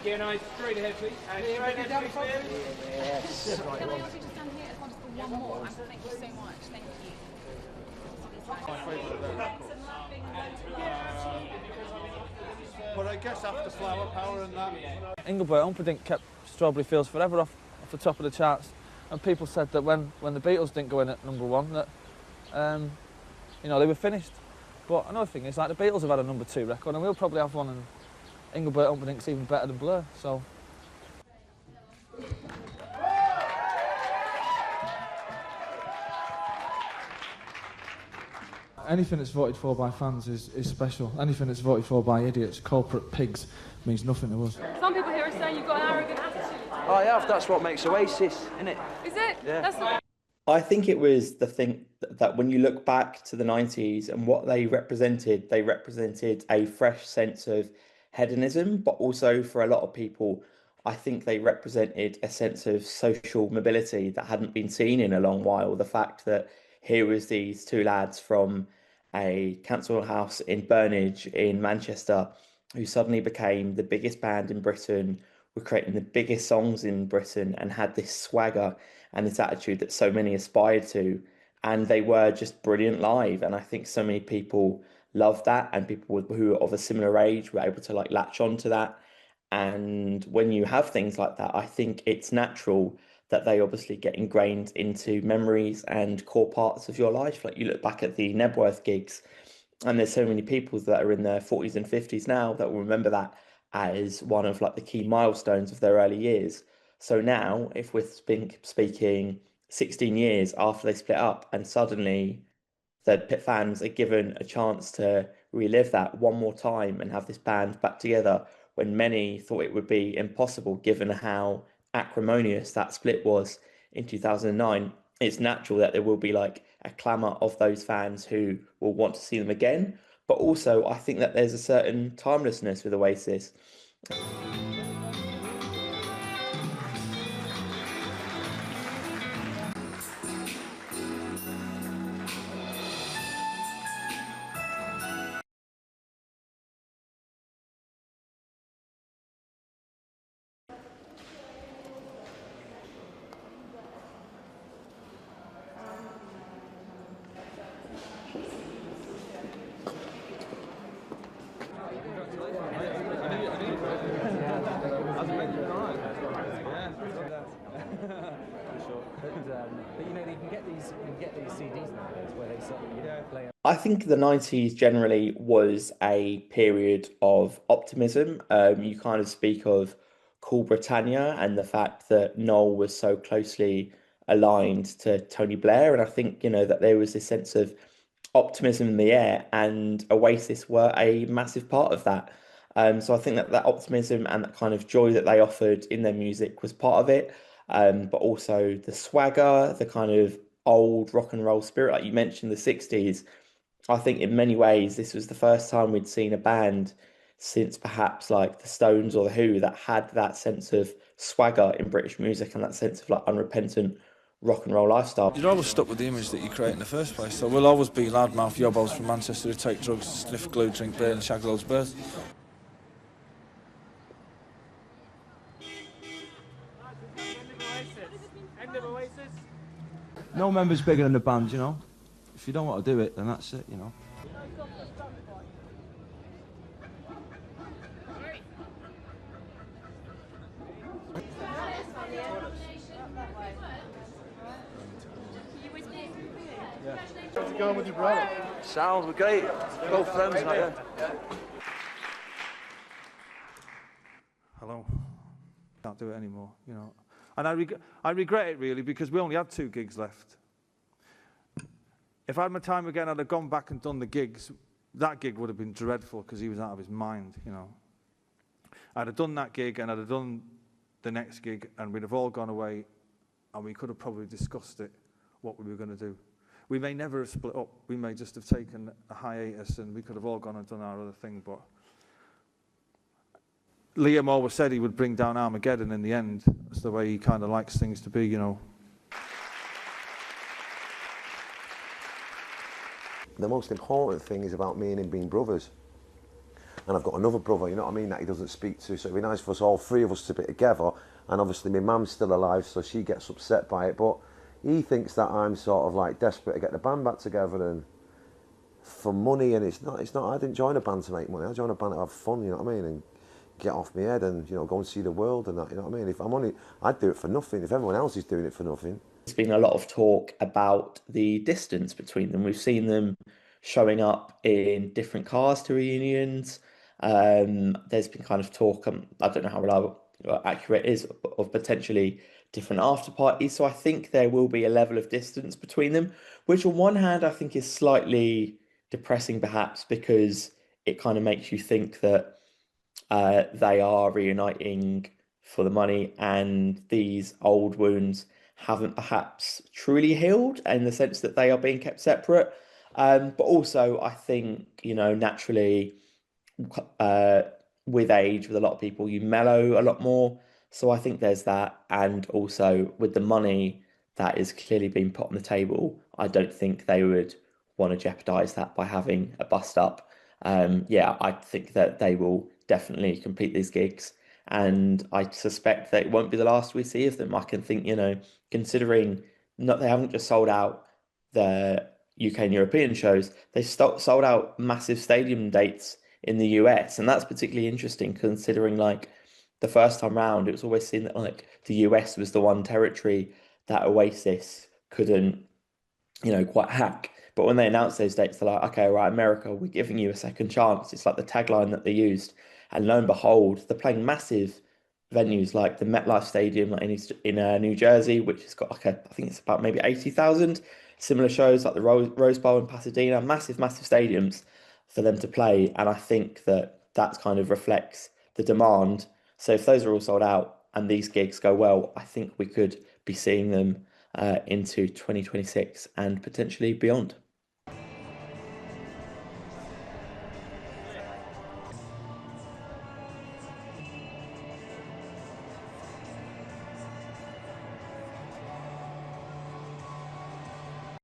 Thank you, nice. Straight ahead, please. Straight ahead, down the front. Yes. Can I ask you to stand here at once for one more? And thank you so much. Thank you. But I guess after Flower Power and that... Engelbert Humperdinck kept Strawberry Fields Forever off the top of the charts, and people said that when the Beatles didn't go in at #1 that you know, they were finished. But another thing is, like, the Beatles have had a #2 record, and we'll probably have one, and Engelbert Humperdinck's even better than Blur, so... Anything that's voted for by fans is special. Anything that's voted for by idiots, corporate pigs, means nothing to us. Some people here are saying you've got an arrogant attitude. I have, that's what makes Oasis, isn't it? Is it? Yeah. That's not... I think it was the thing that when you look back to the 90s and what they represented a fresh sense of hedonism, but also for a lot of people, I think they represented a sense of social mobility that hadn't been seen in a long while. The fact that here was these two lads from a council house in Burnage in Manchester who suddenly became the biggest band in Britain, were creating the biggest songs in Britain and had this swagger and this attitude that so many aspired to. And they were just brilliant live. And I think so many people loved that, and people who were of a similar age were able to like latch on to that. And when you have things like that, I think it's natural that they obviously get ingrained into memories and core parts of your life. Like you look back at the Nebworth gigs, and there's so many people that are in their 40s and 50s now that will remember that as one of like the key milestones of their early years. So now, if we're speaking 16 years after they split up, and suddenly the fans are given a chance to relive that one more time and have this band back together, when many thought it would be impossible given how acrimonious that split was in 2009, it's natural that there will be like a clamour of those fans who will want to see them again. But also, I think that there's a certain timelessness with Oasis. But you know, you can get these CDs nowadays where they sort of play. I think the 90s generally was a period of optimism. You kind of speak of Cool Britannia and the fact that Noel was so closely aligned to Tony Blair, and I think, you know, that there was this sense of optimism in the air, and Oasis were a massive part of that. So I think that optimism and that kind of joy that they offered in their music was part of it. But also the swagger, the kind of old rock and roll spirit, like you mentioned, the 60s. I think in many ways this was the first time we'd seen a band since perhaps like the Stones or the Who that had that sense of swagger in British music and that sense of like unrepentant rock and roll lifestyle. You're always stuck with the image that you create in the first place, so we'll always be loudmouth yobbos from Manchester who take drugs, sniff glue, drink beer and shag loads of birds. No member's bigger than the band, you know. If you don't want to do it, then that's it, you know. How's it going with your brother? Sounds great. Both friends, not you? Hello. Can't do it anymore, you know. And I regret it really, because we only had 2 gigs left. If I had my time again, I'd have gone back and done the gigs. That gig would have been dreadful because he was out of his mind, you know. I'd have done that gig and I'd have done the next gig, and we'd have all gone away and we could have probably discussed it, what we were going to do. We may never have split up. We may just have taken a hiatus and we could have all gone and done our other thing, but Liam always said he would bring down Armageddon in the end. That's the way he kind of likes things to be, you know. The most important thing is about me and him being brothers. and I've got another brother, you know what I mean, that he doesn't speak to, so it'd be nice for us all three of us to be together. And obviously my mum's still alive, so she gets upset by it, but he thinks that I'm sort of like desperate to get the band back together and for money, and it's not. I didn't join a band to make money. I joined a band to have fun, you know what I mean, and get off my head and, you know, go and see the world and that, you know what I mean. If I'm only, I'd do it for nothing. If everyone else is doing it for nothing. There's been a lot of talk about the distance between them. We've seen them showing up in different cars to reunions. There's been kind of talk, I don't know how reliable or accurate it is, of potentially different after parties. So I think there will be a level of distance between them, which on one hand I think is slightly depressing perhaps, because it kind of makes you think that they are reuniting for the money and these old wounds haven't perhaps truly healed in the sense that they are being kept separate. But also, I think, you know, naturally, with age, with a lot of people, you mellow a lot more. So I think there's that. And also with the money that is clearly being put on the table, I don't think they would want to jeopardize that by having a bust up. Yeah, I think that they will definitely complete these gigs. And I suspect that it won't be the last we see of them. I can think, you know, considering not they haven't just sold out the UK and European shows, they've sold out massive stadium dates in the US, and that's particularly interesting considering like the first time round, it was always seen that like the US was the one territory that Oasis couldn't, you know, quite hack. But when they announced those dates, they're like, okay, right, America, we're giving you a second chance. It's like the tagline that they used. And lo and behold, they're playing massive venues like the MetLife Stadium like in New Jersey, which has got like I think it's about maybe 80,000. Similar shows like the Rose Bowl in Pasadena, massive, massive stadiums for them to play. And I think that kind of reflects the demand. So if those are all sold out and these gigs go well, I think we could be seeing them into 2026 and potentially beyond.